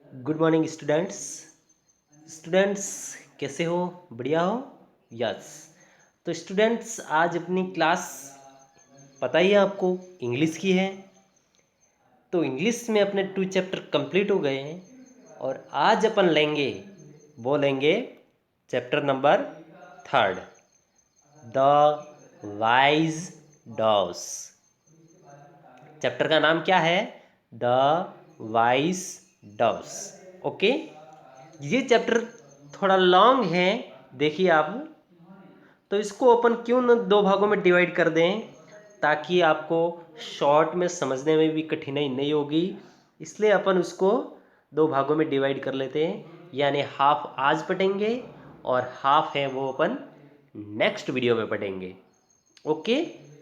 Good morning students. Students कैसे हो? बढ़िया हो? यस। तो स्टूडेंट्स आज अपनी क्लास पता ही है आपको, इंग्लिश की है। तो इंग्लिश में अपने 2 चैप्टर कंप्लीट हो गए हैं और आज अपन लेंगे chapter number 3, the wise doves. Chapter का नाम क्या है? The wise doves. ओके, ये चैप्टर थोड़ा लॉन्ग है। देखिए आप, तो इसको अपन क्यों न 2 भागों में डिवाइड कर दें, ताकि आपको शॉर्ट में समझने में भी कठिनाई नहीं होगी। इसलिए अपन उसको 2 भागों में डिवाइड कर लेते हैं, यानी हाफ आज पढ़ेंगे और हाफ है वो अपन नेक्स्ट वीडियो में पढ़ेंगे। ओके,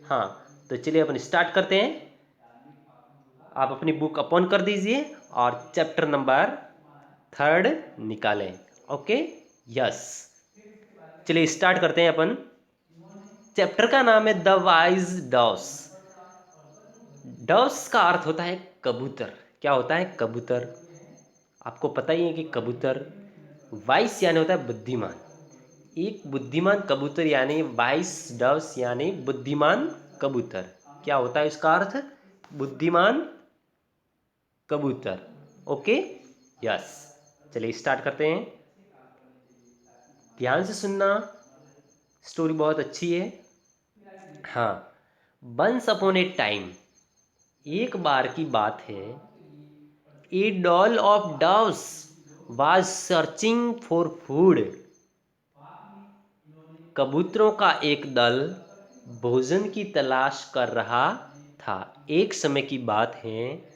हाँ। तो चलिए अपन स्टार्ट करते हैं। आप अपनी बुक ओपन कर दीजिए और चैप्टर नंबर 3 निकालें। Okay, yes. चलिए स्टार्ट करते हैं अपन। चैप्टर का नाम है द वाइज डॉस। डॉस का अर्थ होता है कबूतर। क्या होता है? कबूतर। आपको पता ही है कि कबूतर वाइस यानी होता है बुद्धिमान। एक बुद्धिमान कबूतर यानी वाइस डॉस यानी बुद्धिमान कबूतर। क्या होता है इसका अर्थ? बुद्धिमान कबूतर। Okay, yes. चलिए स्टार्ट करते हैं। ध्यान से सुनना, स्टोरी बहुत अच्छी है। हाँ, वंस अपॉन ए टाइम, एक बार की बात है, ए doll of doves was searching for food. कबूतरों का एक दल भोजन की तलाश कर रहा था। एक समय की बात है,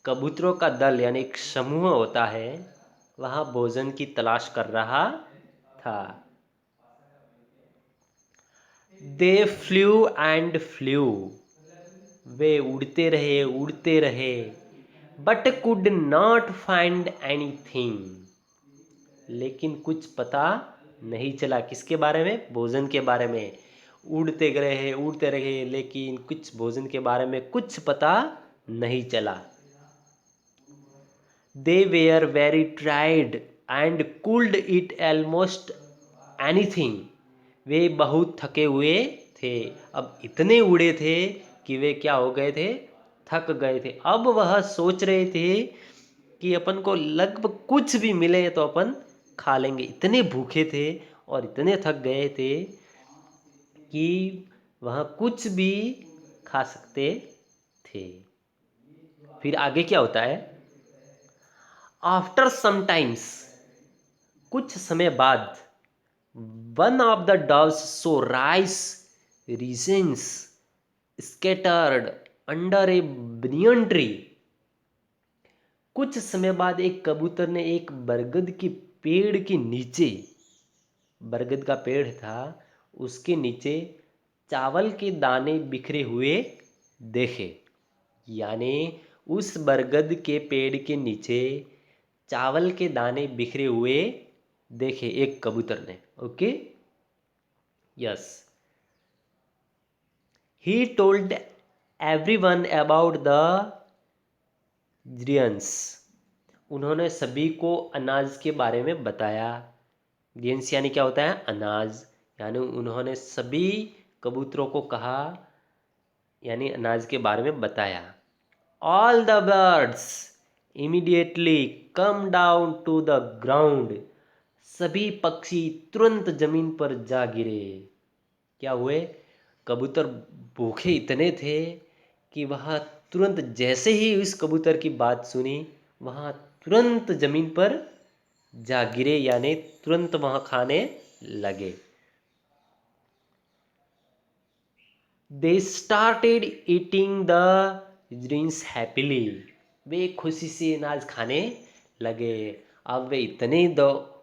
कबूतरों का दल यानी एक समूह होता है, वहाँ भोजन की तलाश कर रहा था। दे फ्लू एंड फ्लू, वे उड़ते रहे, but could not find anything, लेकिन कुछ पता नहीं चला। किसके बारे में? भोजन के बारे में। उड़ते रहे, लेकिन कुछ भोजन के बारे में कुछ पता नहीं चला। They were very tried and could it almost anything, वे बहुत थके हुए थे। अब इतने उड़े थे कि वे क्या हो गए थे? थक गए थे। अब वह सोच रहे थे कि अपन को लगभग कुछ भी मिले तो अपन खा लेंगे। इतने भूखे थे और इतने थक गए थे कि वह कुछ भी खा सकते थे। फिर आगे क्या होता है? आफ्टर सम टाइम्स, कुछ समय बाद, one of the doves saw rice raisins scattered under a banyan tree। कुछ समय बाद एक कबूतर ने एक बरगद के पेड़ के नीचे, बरगद का पेड़ था उसके नीचे चावल के दाने बिखरे हुए देखे। यानी उस बरगद के पेड़ के नीचे चावल के दाने बिखरे हुए देखे एक कबूतर ने। Okay, yes. He told everyone about the grains, उन्होंने सभी को अनाज के बारे में बताया। ग्रेन्स यानी क्या होता है? अनाज। यानी उन्होंने सभी कबूतरों को कहा, यानी अनाज के बारे में बताया। All the birds immediately come down to the ground, सभी पक्षी तुरंत जमीन पर जा गिरे। क्या हुए? कबूतर भूखे इतने थे कि वह तुरंत, जैसे ही उस कबूतर की बात सुनी, वहाँ तुरंत जमीन पर जा गिरे, यानी तुरंत वहाँ खाने लगे। They started eating the greens happily, वे खुशी से अनाज खाने लगे। अब वे इतने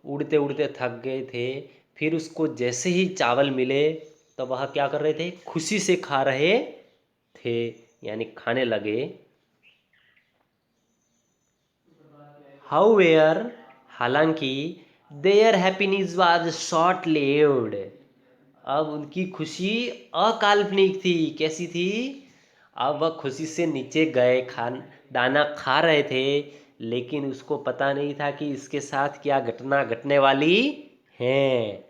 उड़ते उड़ते थक गए थे, फिर उसको जैसे ही चावल मिले तो वह क्या कर रहे थे? खुशी से खा रहे थे, यानी खाने लगे। हाउएवर, हालांकि, their happiness was short lived, अब उनकी खुशी अकाल्पनिक थी। कैसी थी? अब वह खुशी से नीचे गए, खान दाना खा रहे थे, लेकिन उसको पता नहीं था कि इसके साथ क्या घटना घटने वाली है।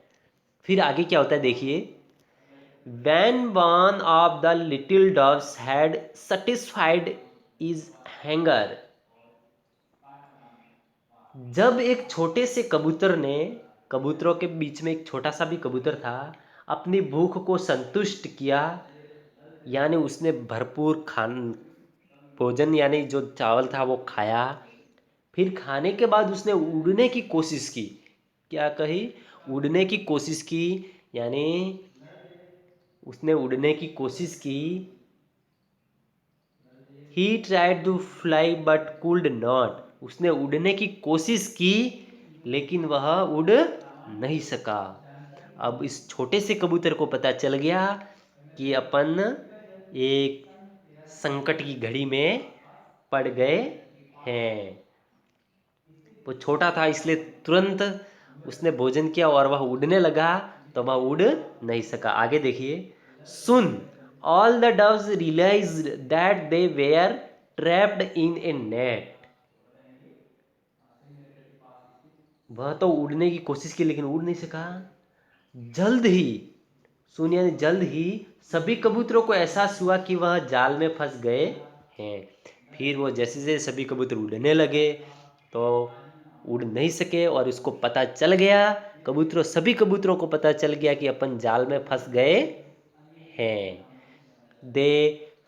फिर आगे क्या होता है देखिए। When one of the little doves had satisfied his hunger, जब एक छोटे से कबूतर ने, कबूतरों के बीच में एक छोटा सा भी कबूतर था, अपनी भूख को संतुष्ट किया, यानी उसने भरपूर भोजन यानी जो चावल था वो खाया। फिर खाने के बाद उसने उड़ने की कोशिश की। क्या कही? उड़ने की कोशिश की, यानी उसने उड़ने की कोशिश की। He tried to fly but could not, उसने उड़ने की कोशिश की लेकिन वह उड़ नहीं सका। अब इस छोटे से कबूतर को पता चल गया कि अपन एक संकट की घड़ी में पड़ गए हैं। वो छोटा था इसलिए तुरंत उसने भोजन किया और वह उड़ने लगा, तो वह उड़ नहीं सका। आगे देखिए। Soon all the doves realized that they were trapped in a net, वह तो उड़ने की कोशिश की लेकिन उड़ नहीं सका। जल्द ही, सुन यानी जल्द ही, सभी कबूतरों को एहसास हुआ कि वह जाल में फंस गए हैं। फिर वो जैसे जैसे सभी कबूतर उड़ने लगे तो उड़ नहीं सके और उसको पता चल गया, सभी कबूतरों को पता चल गया कि अपन जाल में फंस गए हैं। दे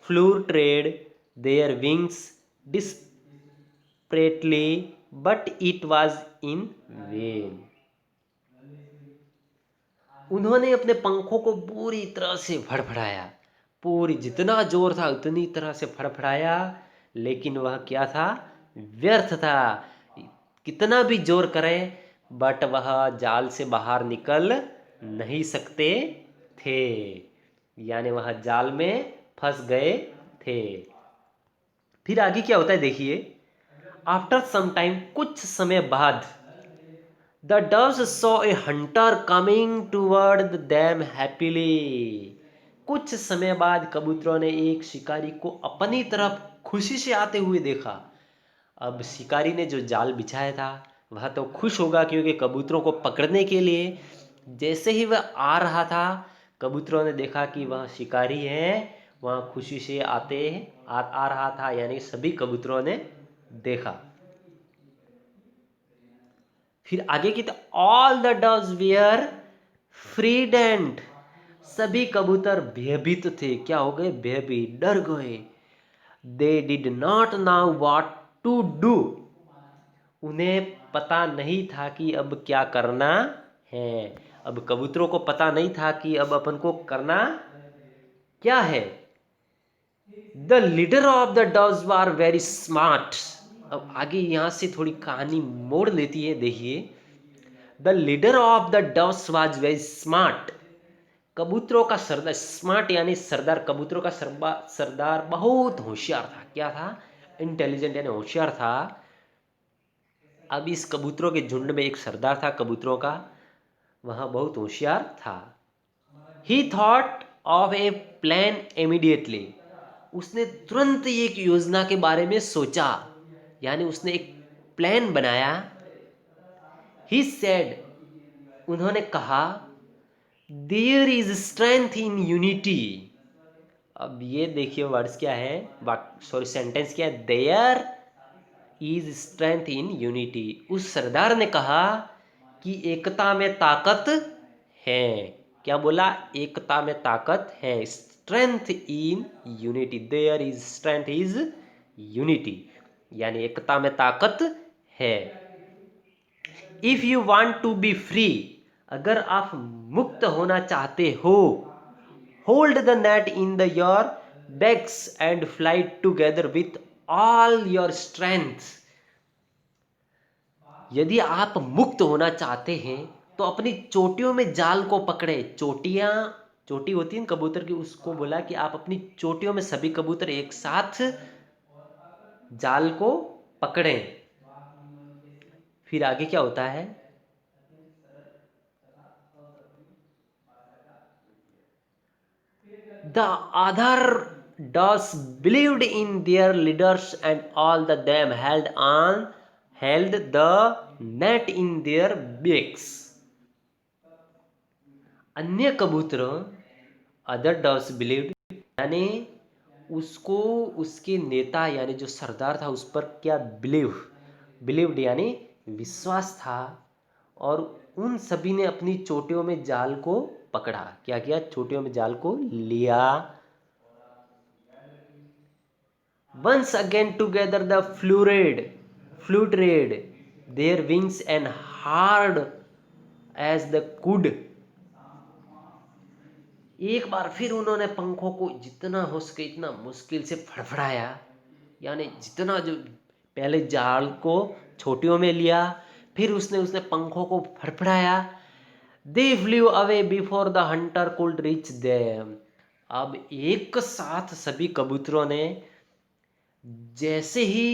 flu trade their wings desperately but it was in when, उन्होंने अपने पंखों को पूरी तरह से फड़फड़ाया, पूरी जितना जोर था उतनी तरह से फड़फड़ाया, लेकिन वह क्या था? व्यर्थ था। कितना भी जोर करें बट वह जाल से बाहर निकल नहीं सकते थे, यानी वह जाल में फंस गए थे। फिर आगे क्या होता है देखिए। आफ्टर सम टाइम, कुछ समय बाद, the doves saw a hunter coming toward them happily, कुछ समय बाद कबूतरों ने एक शिकारी को अपनी तरफ खुशी से आते हुए देखा। अब शिकारी ने जो जाल बिछाया था वह तो खुश होगा, क्योंकि कबूतरों को पकड़ने के लिए जैसे ही वह आ रहा था, कबूतरों ने देखा कि वह शिकारी है, वह खुशी से आ रहा था, यानी सभी कबूतरों ने देखा। फिर आगे की, तो ऑल द डव्स वेयर फ्रीडेंट, सभी कबूतर भयभीत थे। क्या हो गए? भयभीत, डर गए। They did not know what to do, उन्हें पता नहीं था कि अब क्या करना है। अब कबूतरों को पता नहीं था कि अब अपन को करना क्या है। The leader of the doves were very smart, अब आगे यहां से थोड़ी कहानी मोड़ लेती है देखिए। The leader of the doves was very smart, कबूतरों का सरदार, स्मार्ट यानी सरदार, कबूतरों का सरदार बहुत होशियार था। क्या था? इंटेलिजेंट यानी होशियार था। अब इस कबूतरों के झुंड में एक सरदार था कबूतरों का, वह बहुत होशियार था। ही thought of A plan immediately, उसने तुरंत एक योजना के बारे में सोचा, यानी उसने एक प्लान बनाया। ही सेड, उन्होंने कहा, there is strength in unity. अब ये देखिए वर्ड्स क्या है, सॉरी सेंटेंस क्या है। There is strength in unity, उस सरदार ने कहा कि एकता में ताकत है। क्या बोला? एकता में ताकत है। Strength in unity, there is strength is unity, यानी एकता में ताकत है। If you want to be free, अगर आप मुक्त होना चाहते हो, hold the net in the your backs and fly together with all your strength, यदि आप मुक्त होना चाहते हैं तो अपनी चोटियों में जाल को पकड़े। चोटियां, चोटी होती है कबूतर की, उसको बोला कि आप अपनी चोटियों में सभी कबूतर एक साथ जाल को पकड़ें। फिर आगे क्या होता है। The other dogs believed in their leaders and all the them held the net in their beaks. अन्य कबूतरों अदर डॉग्स बिलीव्ड यानी उसको उसके नेता यानी जो सरदार था उस पर क्या बिलीव्ड यानी विश्वास था, और उन सभी ने अपनी चोटियों में जाल को पकड़ा। क्या किया? चोटियों में जाल को लिया। Once again together the flew trade their wings and hard as the could. एक बार फिर उन्होंने पंखों को जितना हो सके इतना मुश्किल से फड़फड़ाया, यानी जितना जो पहले जाल को छोटियों में लिया, फिर उसने पंखों को फड़फड़ाया। They flew away before the hunter could reach them. अब एक साथ सभी कबूतरों ने जैसे ही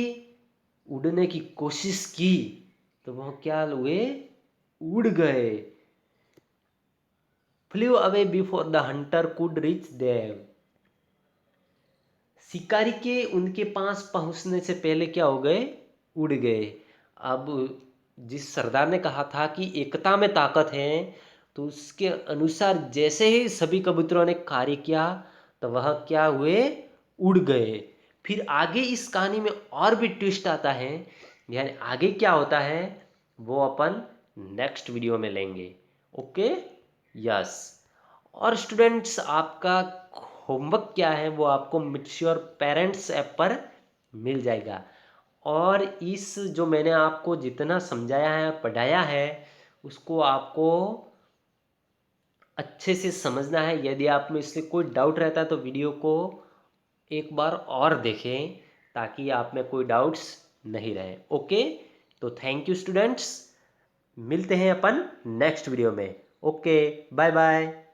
उड़ने की कोशिश की तो वह क्या हुए? उड़ गए। Flu away before the Hunter could reach them. शिकारी के उनके पास पहुंचने से पहले क्या हो गए? उड़ गए। अब जिस सरदार ने कहा था कि एकता में ताकत है, तो उसके अनुसार जैसे ही सभी कबूतरों ने कार्य किया तो वह क्या हुए? उड़ गए। फिर आगे इस कहानी में और भी ट्विस्ट आता है, यानी आगे क्या होता है वो अपन नेक्स्ट वीडियो में लेंगे। Okay, yes. और स्टूडेंट्स, आपका होमवर्क क्या है वो आपको मैच्योर पेरेंट्स ऐप पर मिल जाएगा। और इस जो मैंने आपको जितना समझाया है पढ़ाया है उसको आपको अच्छे से समझना है। यदि आप में इससे कोई डाउट रहता है तो वीडियो को एक बार और देखें ताकि आप में कोई डाउट्स नहीं रहे। ओके, तो थैंक यू स्टूडेंट्स, मिलते हैं अपन नेक्स्ट वीडियो में। Okay, bye bye.